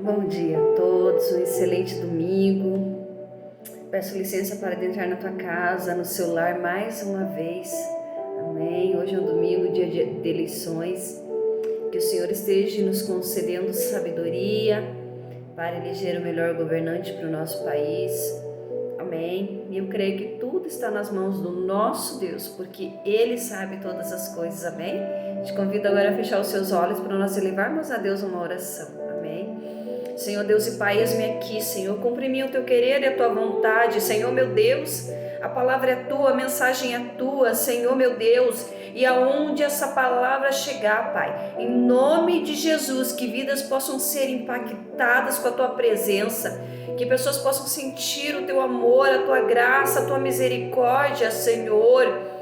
Bom dia a todos, um excelente domingo. Peço licença para adentrar na tua casa, no seu lar mais uma vez. Amém. Hoje é um domingo, dia de eleições. Que o Senhor esteja nos concedendo sabedoria para eleger o melhor governante para o nosso país. Amém. E eu creio que tudo está nas mãos do nosso Deus, porque Ele sabe todas as coisas. Amém. Te convido agora a fechar os seus olhos para nós elevarmos a Deus uma oração. Senhor Deus e Pai, eis-me aqui, Senhor, cumpre em mim o teu querer e a tua vontade, Senhor meu Deus, a palavra é tua, a mensagem é tua, Senhor meu Deus, e aonde essa palavra chegar, Pai, em nome de Jesus, que vidas possam ser impactadas com a tua presença, que pessoas possam sentir o teu amor, a tua graça, a tua misericórdia, Senhor.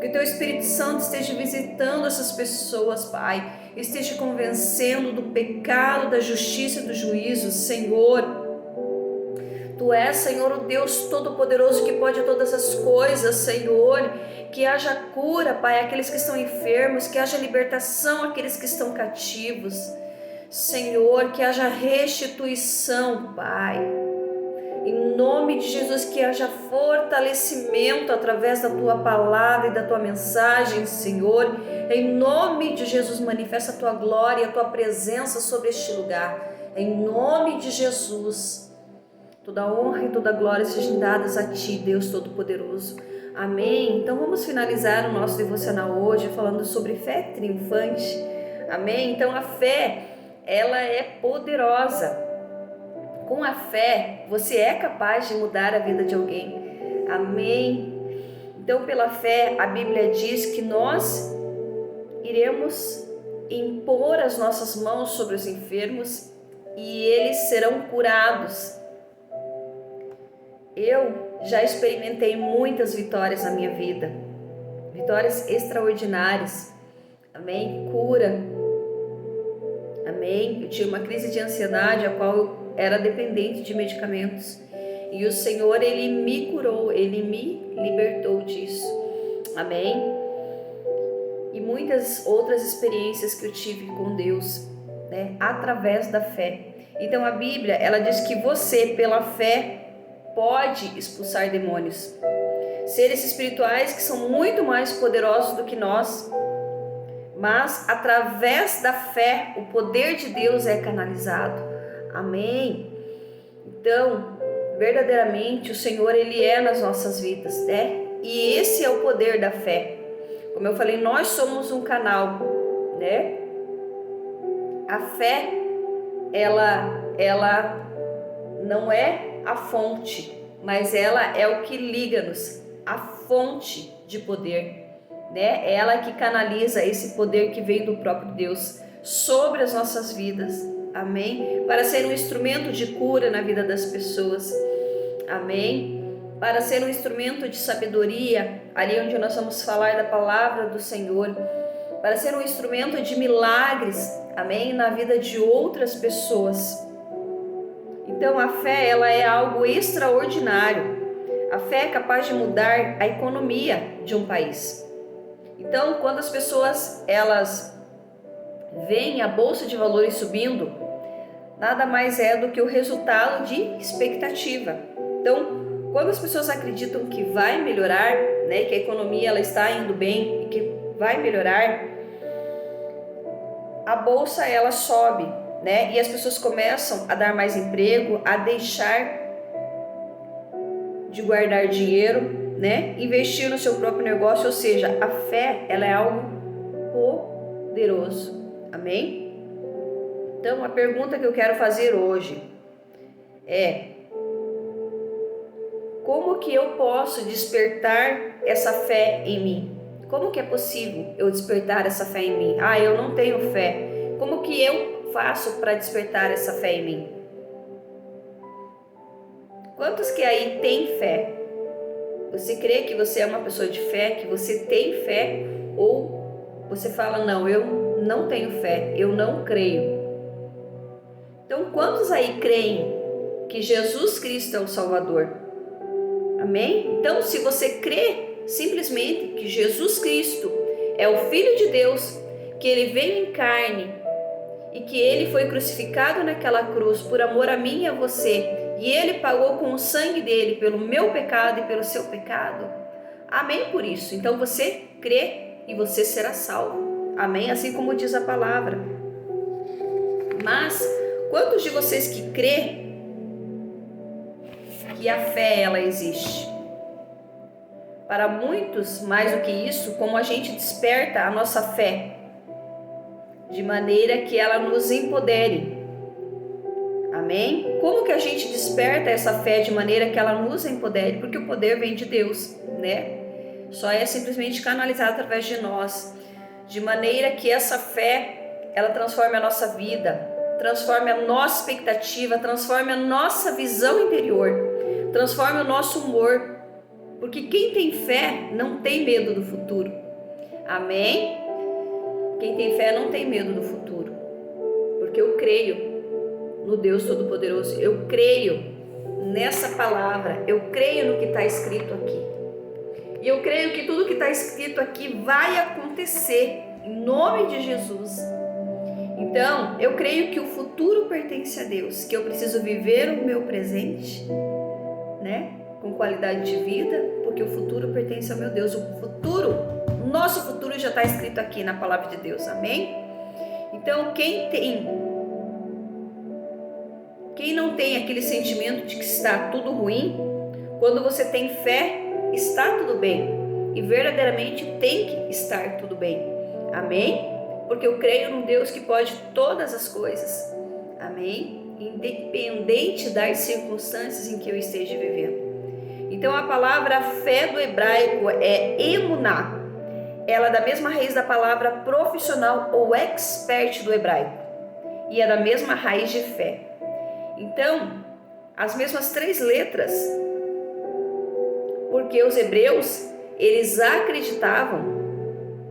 Que o teu Espírito Santo esteja visitando essas pessoas, Pai, esteja convencendo do pecado, da justiça e do juízo, Senhor. Tu és, Senhor, o Deus Todo-Poderoso que pode todas as coisas, Senhor. Que haja cura, Pai, àqueles que estão enfermos, que haja libertação àqueles que estão cativos, Senhor, que haja restituição, Pai. Em nome de Jesus, que haja fortalecimento através da tua palavra e da tua mensagem, Senhor. Em nome de Jesus, manifesta a tua glória e a tua presença sobre este lugar. Em nome de Jesus, toda honra e toda glória sejam dadas a ti, Deus Todo-Poderoso. Amém. Então vamos finalizar o nosso devocional hoje falando sobre fé triunfante. Amém. Então a fé, ela é poderosa. Com a fé, você é capaz de mudar a vida de alguém. Amém? Então, pela fé, a Bíblia diz que nós iremos impor as nossas mãos sobre os enfermos e eles serão curados. Eu já experimentei muitas vitórias na minha vida. Vitórias extraordinárias. Amém? Cura. Amém? Eu tinha uma crise de ansiedade, a qual eu era dependente de medicamentos, e o Senhor, Ele me curou, Ele me libertou disso, amém? E muitas outras experiências que eu tive com Deus, né, através da fé. Então a Bíblia, ela diz que você, pela fé, pode expulsar demônios, seres espirituais que são muito mais poderosos do que nós, mas através da fé, o poder de Deus é canalizado. Amém? Então, verdadeiramente, o Senhor, Ele é nas nossas vidas, né? E esse é o poder da fé. Como eu falei, nós somos um canal, né? A fé, ela não é a fonte, mas ela é o que liga-nos, a fonte de poder, né? Ela que canaliza esse poder que vem do próprio Deus sobre as nossas vidas. Amém? Para ser um instrumento de cura na vida das pessoas. Amém? Para ser um instrumento de sabedoria, ali onde nós vamos falar da palavra do Senhor. Para ser um instrumento de milagres, amém? Na vida de outras pessoas. Então a fé, ela é algo extraordinário. A fé é capaz de mudar a economia de um país. Então, quando as pessoas, elas veem a bolsa de valores subindo, nada mais é do que o resultado de expectativa. Então, quando as pessoas acreditam que vai melhorar, né, que a economia ela está indo bem e que vai melhorar, a bolsa ela sobe, né, e as pessoas começam a dar mais emprego, a deixar de guardar dinheiro, né, investir no seu próprio negócio, ou seja, a fé ela é algo poderoso. Amém? Então, a pergunta que eu quero fazer hoje é: como que eu posso despertar essa fé em mim? Como que é possível eu despertar essa fé em mim? Eu não tenho fé. Como que eu faço para despertar essa fé em mim? Quantos que aí têm fé? Você crê que você é uma pessoa de fé, que você tem fé? Ou você fala, não, eu não tenho fé, eu não creio? Então, quantos aí creem que Jesus Cristo é o Salvador? Amém? Então, se você crê simplesmente que Jesus Cristo é o Filho de Deus, que Ele veio em carne e que Ele foi crucificado naquela cruz por amor a mim e a você, e Ele pagou com o sangue dele pelo meu pecado e pelo seu pecado. Amém por isso. Então você crê e você será salvo. Amém? Assim como diz a palavra. Mas quantos de vocês que crê que a fé ela existe? Para muitos, mais do que isso, como a gente desperta a nossa fé, de maneira que ela nos empodere. Amém? Como que a gente desperta essa fé de maneira que ela nos empodere? Porque o poder vem de Deus, né? Só é simplesmente canalizado através de nós, de maneira que essa fé, ela transforme a nossa vida, transforme a nossa expectativa, transforme a nossa visão interior, transforme o nosso humor, porque quem tem fé não tem medo do futuro. Amém? Quem tem fé não tem medo do futuro, porque eu creio no Deus Todo-Poderoso, eu creio nessa palavra, eu creio no que está escrito aqui. E eu creio que tudo que está escrito aqui vai acontecer, em nome de Jesus. Então, eu creio que o futuro pertence a Deus, que eu preciso viver o meu presente, né, com qualidade de vida, porque o futuro pertence ao meu Deus. O nosso futuro já está escrito aqui na palavra de Deus, amém? Então, quem não tem aquele sentimento de que está tudo ruim, quando você tem fé, está tudo bem, e verdadeiramente tem que estar tudo bem, amém? Porque eu creio num Deus que pode todas as coisas, amém? Independente das circunstâncias em que eu esteja vivendo. Então a palavra fé do hebraico é emuná, ela é da mesma raiz da palavra profissional ou expert do hebraico, e é da mesma raiz de fé. Então, as mesmas 3 letras, porque os hebreus, eles acreditavam,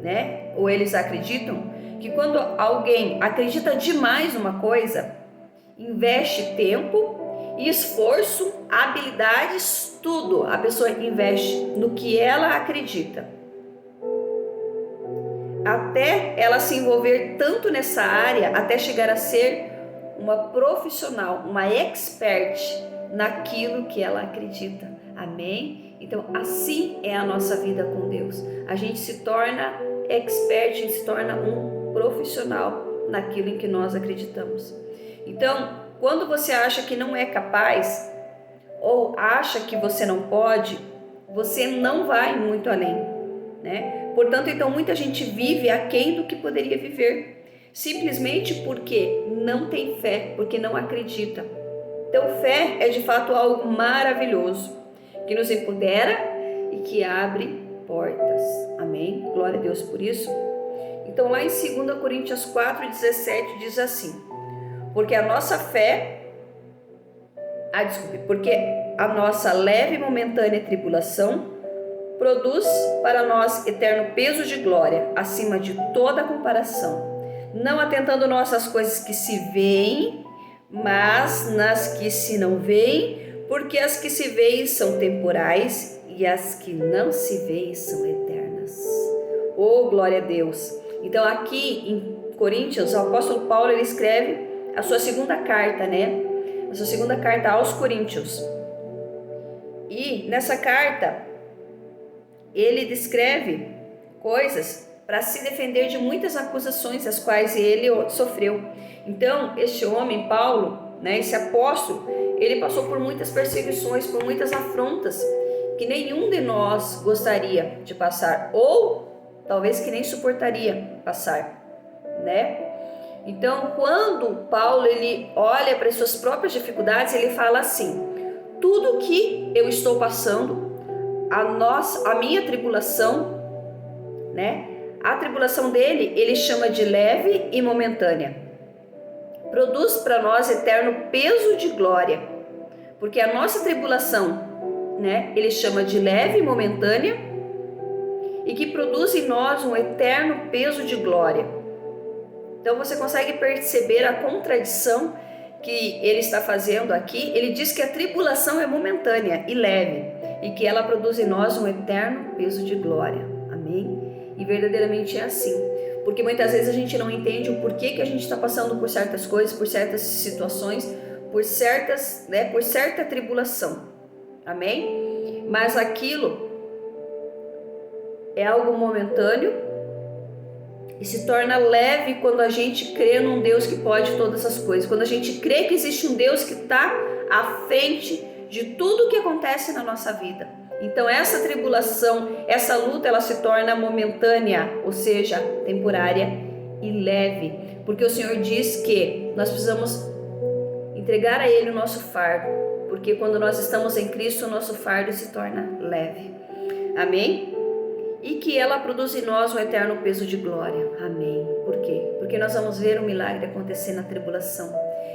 né? Ou eles acreditam que quando alguém acredita demais numa coisa, investe tempo, esforço, habilidades, tudo, a pessoa investe no que ela acredita, até ela se envolver tanto nessa área, até chegar a ser uma profissional, uma expert naquilo que ela acredita. Amém? Então, assim é a nossa vida com Deus. A gente se torna expert, a gente se torna um profissional naquilo em que nós acreditamos. Então, quando você acha que não é capaz, ou acha que você não pode, você não vai muito além, né? Portanto, então, muita gente vive aquém do que poderia viver, simplesmente porque não tem fé, porque não acredita. Então, fé é de fato algo maravilhoso, que nos empodera e que abre portas. Amém? Glória a Deus por isso. Então, lá em 2 Coríntios 4,17 diz assim: porque a nossa leve e momentânea tribulação produz para nós eterno peso de glória, acima de toda comparação, não atentando nós às coisas que se veem, mas nas que se não veem, porque as que se veem são temporais e as que não se veem são eternas. Oh, glória a Deus! Então aqui em Coríntios, o apóstolo Paulo ele escreve a sua segunda carta, né? A sua segunda carta aos Coríntios. E nessa carta ele descreve coisas para se defender de muitas acusações as quais ele sofreu. Então, este homem, Paulo, né, esse apóstolo, ele passou por muitas perseguições, por muitas afrontas que nenhum de nós gostaria de passar, ou talvez que nem suportaria passar, né? Então, quando Paulo ele olha para as suas próprias dificuldades, ele fala assim: tudo que eu estou passando, a minha tribulação, né? A tribulação dele, ele chama de leve e momentânea. Produz para nós eterno peso de glória. Porque a nossa tribulação, né? Ele chama de leve e momentânea e que produz em nós um eterno peso de glória. Então você consegue perceber a contradição que ele está fazendo aqui. Ele diz que a tribulação é momentânea e leve e que ela produz em nós um eterno peso de glória. Amém? E verdadeiramente é assim. porque muitas vezes a gente não entende o porquê que a gente está passando por certas coisas, por certas situações, por certa tribulação, amém? Mas aquilo é algo momentâneo e se torna leve quando a gente crê num Deus que pode todas as coisas, quando a gente crê que existe um Deus que está à frente de tudo que acontece na nossa vida. Então essa tribulação, essa luta, ela se torna momentânea, ou seja, temporária e leve, porque o Senhor diz que nós precisamos entregar a Ele o nosso fardo, porque quando nós estamos em Cristo, o nosso fardo se torna leve, amém? E que ela produz em nós um eterno peso de glória, amém? Por quê? Porque nós vamos ver o milagre acontecer na tribulação.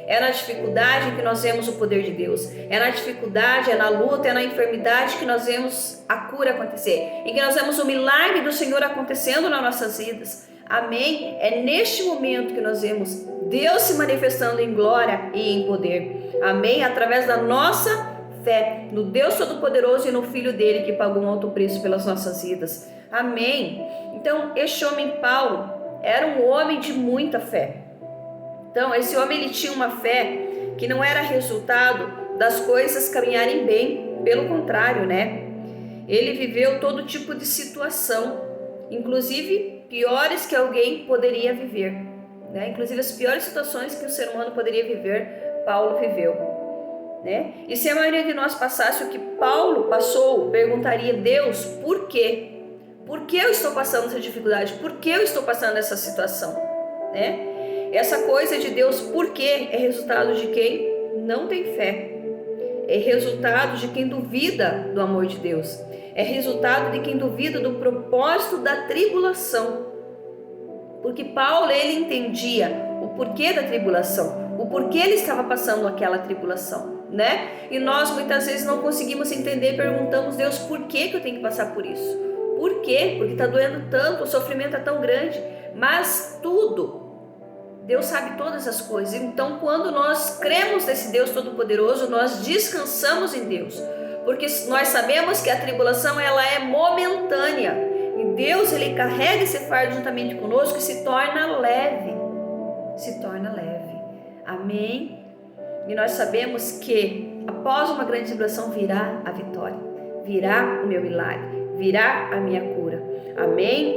É na dificuldade que nós vemos o poder de Deus. É na dificuldade, é na luta, é na enfermidade que nós vemos a cura acontecer. Em que nós vemos o milagre do Senhor acontecendo nas nossas vidas. Amém? É neste momento que nós vemos Deus se manifestando em glória e em poder. Amém? Através da nossa fé no Deus Todo-Poderoso e no Filho dele que pagou um alto preço pelas nossas vidas. Amém? Então, este homem Paulo era um homem de muita fé. Então, esse homem ele tinha uma fé que não era resultado das coisas caminharem bem, pelo contrário, né? Ele viveu todo tipo de situação, inclusive piores que alguém poderia viver, né? Inclusive as piores situações que o ser humano poderia viver, Paulo viveu, né? E se a maioria de nós passasse o que Paulo passou, perguntaria: Deus, por quê? Por que eu estou passando essa dificuldade? Por que eu estou passando essa situação, né? Essa coisa de Deus, por quê? É resultado de quem não tem fé. É resultado de quem duvida do amor de Deus. É resultado de quem duvida do propósito da tribulação. Porque Paulo, ele entendia o porquê da tribulação, o porquê ele estava passando aquela tribulação, né? E nós muitas vezes não conseguimos entender e perguntamos: Deus, por que eu tenho que passar por isso? Por quê? Porque está doendo tanto, o sofrimento é tão grande. Mas Deus sabe todas as coisas. Então, quando nós cremos nesse Deus Todo-Poderoso, nós descansamos em Deus, porque nós sabemos que a tribulação ela é momentânea e Deus ele carrega esse fardo juntamente conosco e se torna leve, amém? E nós sabemos que após uma grande tribulação virá a vitória, virá o meu milagre, virá a minha cura, amém?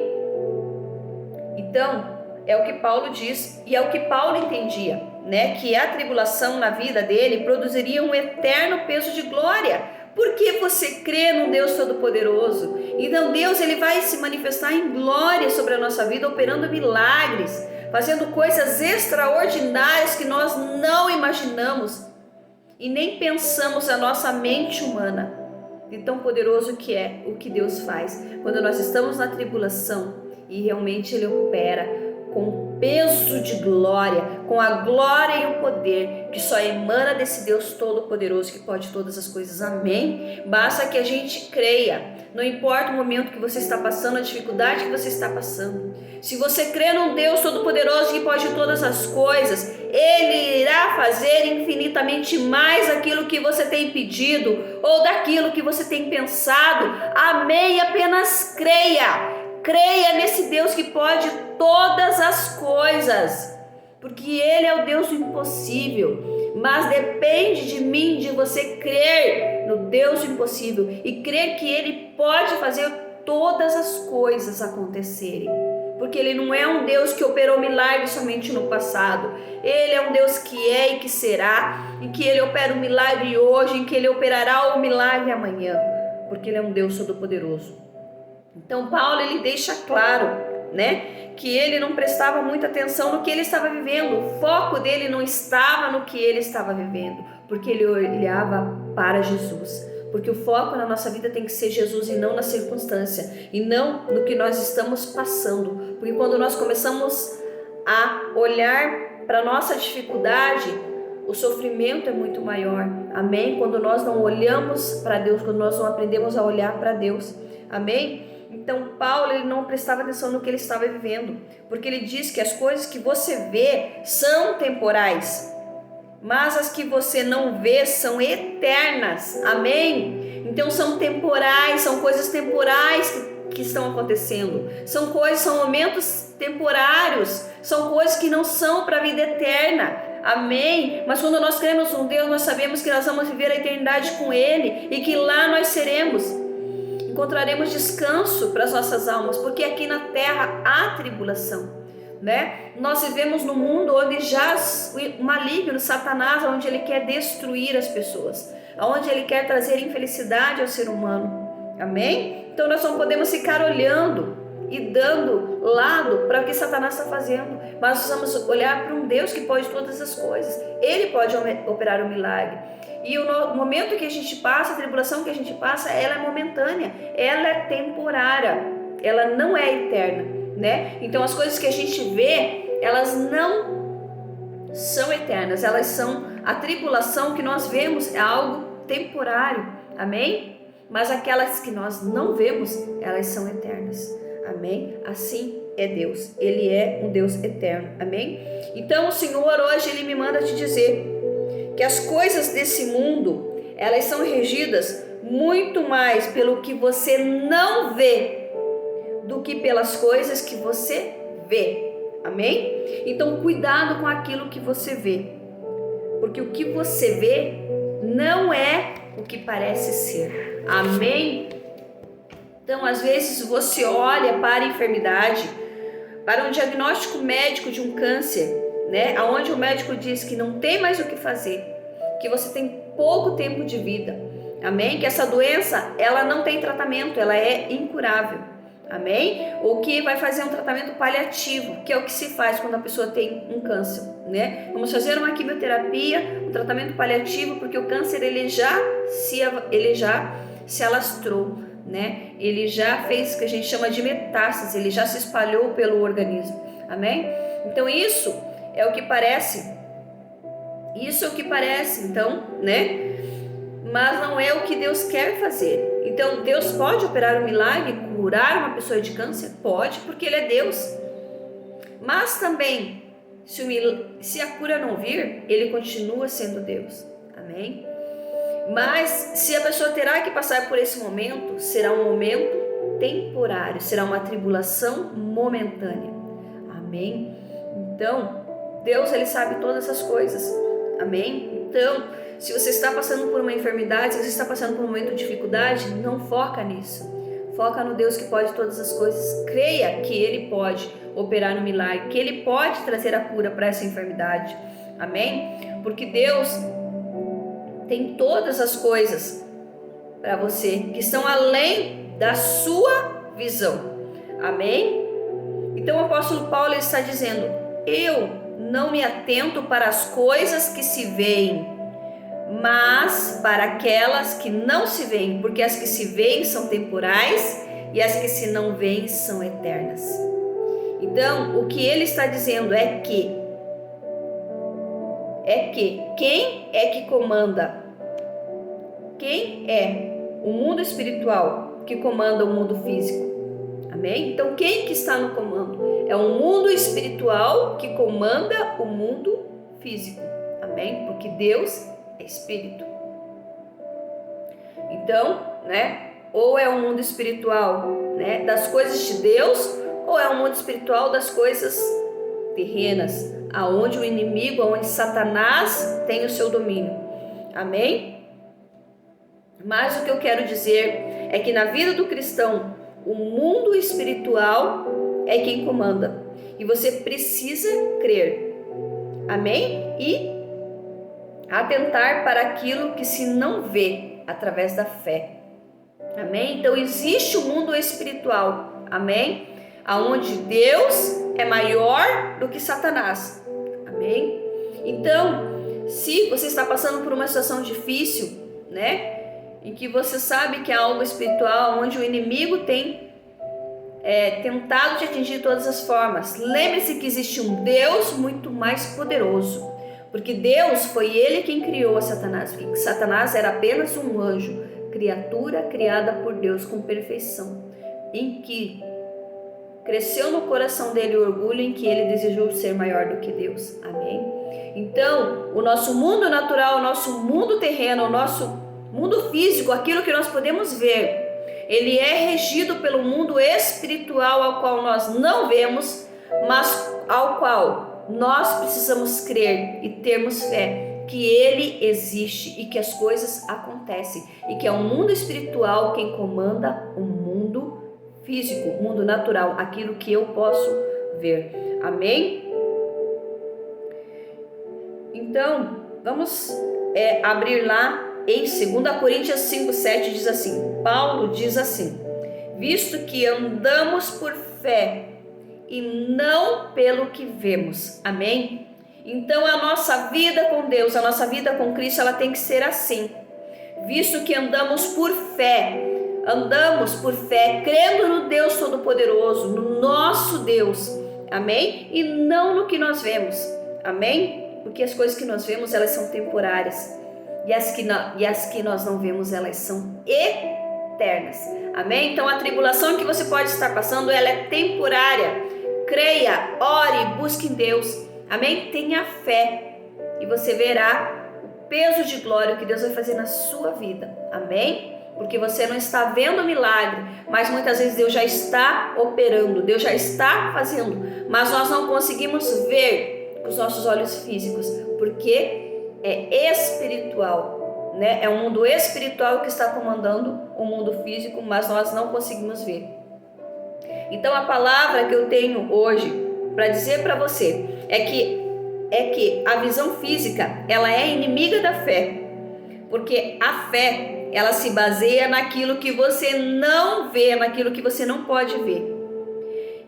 Então é o que Paulo diz e é o que Paulo entendia, né? Que a tribulação na vida dele produziria um eterno peso de glória, porque você crê num Deus Todo-Poderoso. Então Deus ele vai se manifestar em glória sobre a nossa vida, operando milagres, fazendo coisas extraordinárias que nós não imaginamos e nem pensamos a nossa mente humana, de tão poderoso que é o que Deus faz quando nós estamos na tribulação e realmente ele opera com peso de glória, com a glória e o poder que só emana desse Deus Todo-Poderoso que pode todas as coisas, amém? Basta que a gente creia, não importa o momento que você está passando, a dificuldade que você está passando. Se você crê num Deus Todo-Poderoso que pode todas as coisas, Ele irá fazer infinitamente mais aquilo que você tem pedido ou daquilo que você tem pensado, amém? Apenas creia. Creia nesse Deus que pode todas as coisas, porque Ele é o Deus do impossível, mas depende de mim, de você crer no Deus do impossível e crer que Ele pode fazer todas as coisas acontecerem, porque Ele não é um Deus que operou milagres somente no passado, Ele é um Deus que é e que será, e que Ele opera o milagre hoje, e que Ele operará o milagre amanhã, porque Ele é um Deus Todo-Poderoso. Então Paulo ele deixa claro, né, que ele não prestava muita atenção no que ele estava vivendo, o foco dele não estava no que ele estava vivendo, porque ele olhava para Jesus, porque o foco na nossa vida tem que ser Jesus e não na circunstância, e não no que nós estamos passando, porque quando nós começamos a olhar para a nossa dificuldade, o sofrimento é muito maior, amém? Quando nós não olhamos para Deus, quando nós não aprendemos a olhar para Deus, amém? Então Paulo ele não prestava atenção no que ele estava vivendo, porque ele diz que as coisas que você vê são temporais, mas as que você não vê são eternas, amém? Então são temporais, são coisas temporais que que estão acontecendo. São momentos temporários, são coisas que não são para a vida eterna. Amém? Mas quando nós cremos em Deus, nós sabemos que nós vamos viver a eternidade com Ele e que lá nós encontraremos descanso para as nossas almas, porque aqui na terra há tribulação, né? Nós vivemos num mundo onde jaz o maligno, Satanás, onde ele quer destruir as pessoas, onde ele quer trazer infelicidade ao ser humano. Amém? Então nós não podemos ficar olhando e dando lado para o que Satanás está fazendo, mas nós vamos olhar para um Deus que pode todas as coisas. Ele pode operar um milagre. E o momento que a gente passa, a tribulação que a gente passa, ela é momentânea, ela é temporária, ela não é eterna, né? Então as coisas que a gente vê, elas não são eternas, elas são, a tribulação que nós vemos é algo temporário, amém? Mas aquelas que nós não vemos, elas são eternas, amém? Assim é Deus, Ele é um Deus eterno, amém? Então o Senhor hoje, Ele me manda te dizer que as coisas desse mundo, elas são regidas muito mais pelo que você não vê do que pelas coisas que você vê, amém? Então cuidado com aquilo que você vê, porque o que você vê não é o que parece ser, amém? Então às vezes você olha para a enfermidade, para um diagnóstico médico de um câncer, né? Onde o médico diz que não tem mais o que fazer, que você tem pouco tempo de vida, amém? Que essa doença, ela não tem tratamento, ela é incurável, amém? O que vai fazer um tratamento paliativo, que é o que se faz quando a pessoa tem um câncer, né? Vamos fazer uma quimioterapia, um tratamento paliativo, porque o câncer ele já se alastrou, né? Ele já fez o que a gente chama de metástase, ele já se espalhou pelo organismo, amém? Então isso é o que parece, então, né? Mas não é o que Deus quer fazer. Então Deus pode operar um milagre, curar uma pessoa de câncer? Pode, porque Ele é Deus. Mas também, se a cura não vir, Ele continua sendo Deus, amém? Mas se a pessoa terá que passar por esse momento, será um momento temporário, será uma tribulação momentânea, amém? Então Deus, Ele sabe todas as coisas, amém? Então, se você está passando por uma enfermidade, se você está passando por um momento de dificuldade, não foca nisso. Foca no Deus que pode todas as coisas. Creia que Ele pode operar no milagre, que Ele pode trazer a cura para essa enfermidade, amém? Porque Deus tem todas as coisas para você que estão além da sua visão, amém? Então o apóstolo Paulo está dizendo: eu não me atento para as coisas que se veem, mas para aquelas que não se veem, porque as que se veem são temporais e as que se não veem são eternas. Então, o que ele está dizendo é que quem é que comanda? Quem é o mundo espiritual que comanda o mundo físico? Amém? Então quem que está no comando? É o mundo espiritual que comanda o mundo físico. Amém? Porque Deus é espírito. Então, né? Ou é o mundo espiritual, né, das coisas de Deus, ou é o mundo espiritual das coisas terrenas, aonde o inimigo, aonde Satanás tem o seu domínio. Amém? Mas o que eu quero dizer é que na vida do cristão, o mundo espiritual é quem comanda. E você precisa crer. Amém? E atentar para aquilo que se não vê através da fé. Amém? Então existe o mundo espiritual. Amém? Aonde Deus é maior do que Satanás. Amém? Então, se você está passando por uma situação difícil, né, em que você sabe que é algo espiritual, onde o inimigo tem tentado te atingir de todas as formas, lembre-se que existe um Deus muito mais poderoso, porque Deus foi Ele quem criou a Satanás, porque Satanás era apenas um anjo, criatura criada por Deus com perfeição, em que cresceu no coração dele o orgulho, em que ele desejou ser maior do que Deus. Amém? Então, o nosso mundo natural, o nosso mundo terreno, o nosso mundo físico, aquilo que nós podemos ver, ele é regido pelo mundo espiritual ao qual nós não vemos, mas ao qual nós precisamos crer e termos fé que ele existe e que as coisas acontecem e que é o mundo espiritual quem comanda o mundo físico, o mundo natural, aquilo que eu posso ver. Amém? Então, vamos abrir lá em 2 Coríntios 5:7, diz assim, Paulo diz assim, visto que andamos por fé e não pelo que vemos. Amém? Então a nossa vida com Deus, a nossa vida com Cristo, ela tem que ser assim. Visto que andamos por fé, crendo no Deus Todo-Poderoso, no nosso Deus. Amém? E não no que nós vemos. Amém? Porque as coisas que nós vemos, elas são temporárias. E as que nós não vemos, elas são eternas. Amém? Então a tribulação que você pode estar passando, ela é temporária. Creia, ore, busque em Deus. Amém? Tenha fé e você verá o peso de glória que Deus vai fazer na sua vida. Amém? Porque você não está vendo o milagre, mas muitas vezes Deus já está operando, Deus já está fazendo, mas nós não conseguimos ver com os nossos olhos físicos, porque é espiritual, né? É o mundo espiritual que está comandando o mundo físico, mas nós não conseguimos ver. Então a palavra que eu tenho hoje para dizer para você é que a visão física, ela é inimiga da fé, porque a fé, ela se baseia naquilo que você não vê, naquilo que você não pode ver.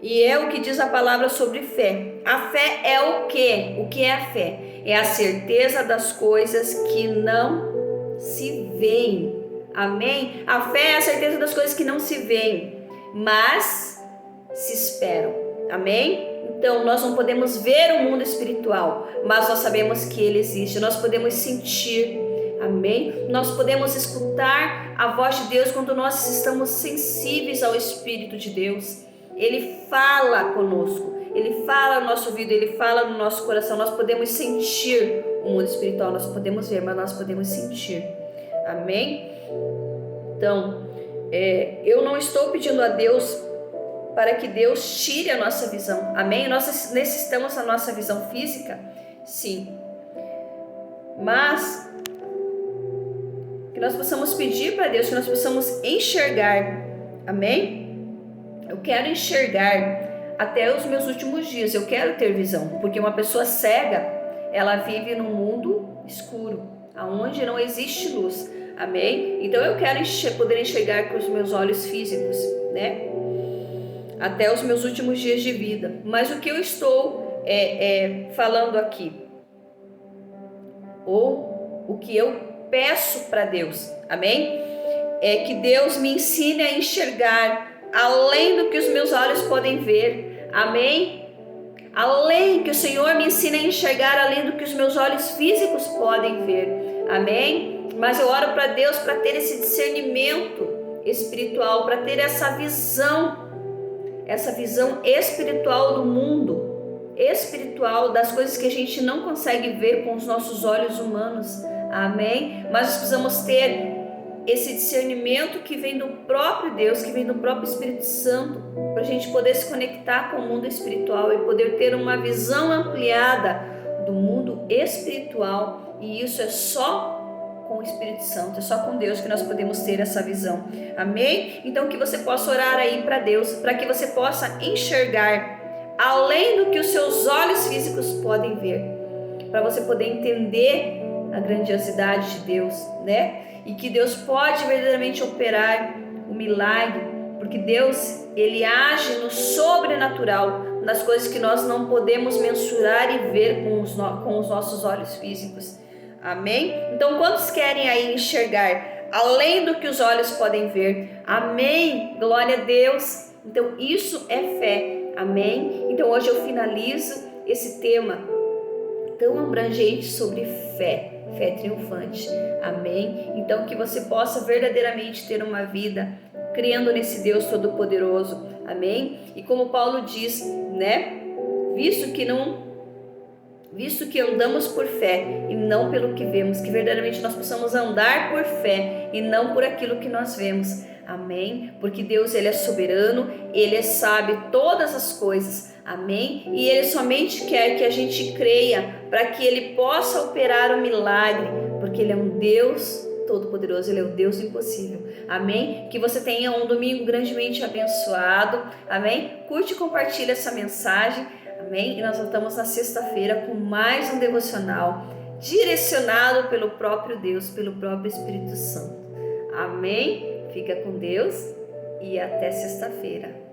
E é o que diz a palavra sobre fé. A fé é o quê? O que é a fé? É a certeza das coisas que não se veem. Amém? A fé é a certeza das coisas que não se veem, mas se esperam. Amém? Então, nós não podemos ver o mundo espiritual, mas nós sabemos que ele existe. Nós podemos sentir. Amém? Nós podemos escutar a voz de Deus quando nós estamos sensíveis ao Espírito de Deus. Ele fala conosco, ele fala no nosso ouvido, ele fala no nosso coração. Nós podemos sentir o mundo espiritual, nós podemos ver, mas nós podemos sentir. Amém? Então, eu não estou pedindo a Deus para que Deus tire a nossa visão. Amém? Nós necessitamos da nossa visão física? Sim. Mas que nós possamos pedir para Deus, que nós possamos enxergar. Amém? Eu quero enxergar até os meus últimos dias. Eu quero ter visão, porque uma pessoa cega, ela vive num mundo escuro, aonde não existe luz. Amém? Então eu quero poder enxergar com os meus olhos físicos, né? Até os meus últimos dias de vida. Mas o que eu estou falando aqui, ou o que eu peço para Deus, amém? É que Deus me ensine a enxergar além do que os meus olhos podem ver, amém? Além que o Senhor me ensine a enxergar além do que os meus olhos físicos podem ver, amém? Mas eu oro para Deus para ter esse discernimento espiritual, para ter essa visão espiritual do mundo, espiritual, das coisas que a gente não consegue ver com os nossos olhos humanos, amém? Mas nós precisamos ter esse discernimento que vem do próprio Deus, que vem do próprio Espírito Santo, para a gente poder se conectar com o mundo espiritual e poder ter uma visão ampliada do mundo espiritual. E isso é só com o Espírito Santo, é só com Deus que nós podemos ter essa visão. Amém? Então que você possa orar aí para Deus, para que você possa enxergar além do que os seus olhos físicos podem ver, para você poder entender a grandiosidade de Deus, né? E que Deus pode verdadeiramente operar o milagre, porque Deus, ele age no sobrenatural, nas coisas que nós não podemos mensurar e ver com os nossos olhos físicos. Amém? Então, quantos querem aí enxergar além do que os olhos podem ver? Amém? Glória a Deus. Então, isso é fé. Amém? Então, hoje eu finalizo esse tema tão abrangente sobre fé triunfante. Amém? Então, que você possa verdadeiramente ter uma vida crendo nesse Deus Todo-Poderoso. Amém? E como Paulo diz, né? Visto que andamos por fé e não pelo que vemos, que verdadeiramente nós possamos andar por fé e não por aquilo que nós vemos. Amém? Porque Deus, Ele é soberano, Ele sabe todas as coisas. Amém? E Ele somente quer que a gente creia para que Ele possa operar o milagre, porque Ele é um Deus Todo-Poderoso, Ele é o Deus do impossível. Amém? Que você tenha um domingo grandemente abençoado. Amém? Curte e compartilha essa mensagem. Amém? E nós voltamos na sexta-feira com mais um devocional direcionado pelo próprio Deus, pelo próprio Espírito Santo. Amém? Fica com Deus e até sexta-feira.